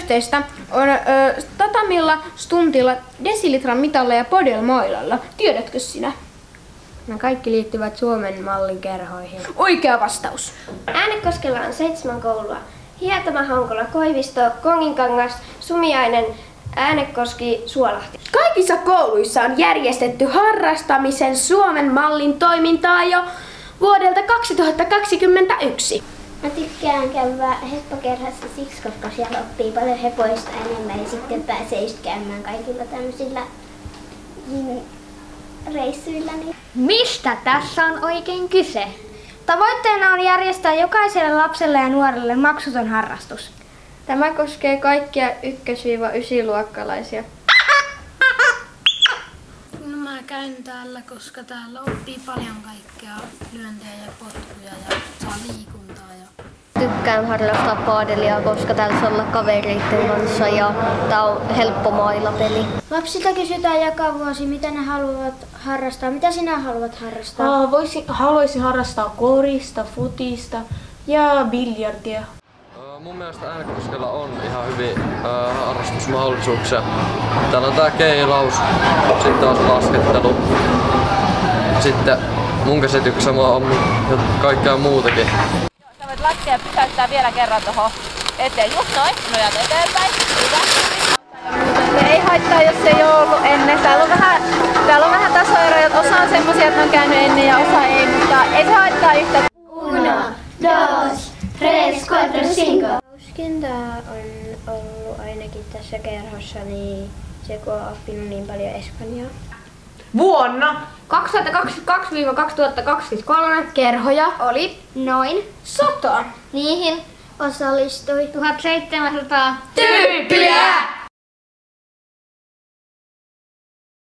yhteistä on tatamilla, stuntilla, desilitran mitalla ja podelmoilalla. Tiedätkö sinä? Ne kaikki liittyvät Suomen mallin kerhoihin. Oikea vastaus. Äänekoskella on 7 koulua. Hietama, Honkola, Koivisto, Konginkangas, Sumiainen, Äänekoski, Suolahti. Kaikissa kouluissa on järjestetty harrastamisen Suomen mallin toimintaa jo vuodelta 2021. Mä tykkään käydä heppokerhassa siksi, koska siellä oppii paljon hepoista enemmän ja sitten pääsee just käymään kaikilla tämmöisillä reissuilla. Mistä tässä on oikein kyse? Tavoitteena on järjestää jokaiselle lapselle ja nuorelle maksuton harrastus. Tämä koskee kaikkia 1-9-luokkalaisia. No mä käyn täällä, koska täällä oppii paljon kaikkea, lyöntejä ja potkuja ja saa liikuntaa. Tykkään harrastaa paadelia, koska täällä saa olla kavereiden kanssa ja tää on helppo mailapeli. Lapsilta kysytään joka vuosi, mitä ne haluavat harrastaa. Mitä sinä haluat harrastaa? Haluaisin harrastaa korista, futista ja biljardia. Mun mielestä Äänekoskella on ihan hyvin harrastusmahdollisuuksia. Täällä on tää keilaus, sitten taas laskettelu. Sitten mun käsityksessä on kaikkea muutakin. Sä voit laskea ja pysäyttää vielä kerran tuohon eteen. Just noin, nojat eteenpäin. Hyvä. Ei haittaa, jos ei ole ollut ennen. Täällä on vähän tasoeroja. Osa on semmosia, että on käynyt ennen ja osa ei, mutta ei se haittaa yhtä. 1, 2, 3, 4, 5. Hauskinta on ollut ainakin tässä kerhossa, niin se kun on oppinut niin paljon espanjaa. Vuonna 2022-2023 kerhoja oli Noin 100. Niihin osallistui 1700 tyyppiä!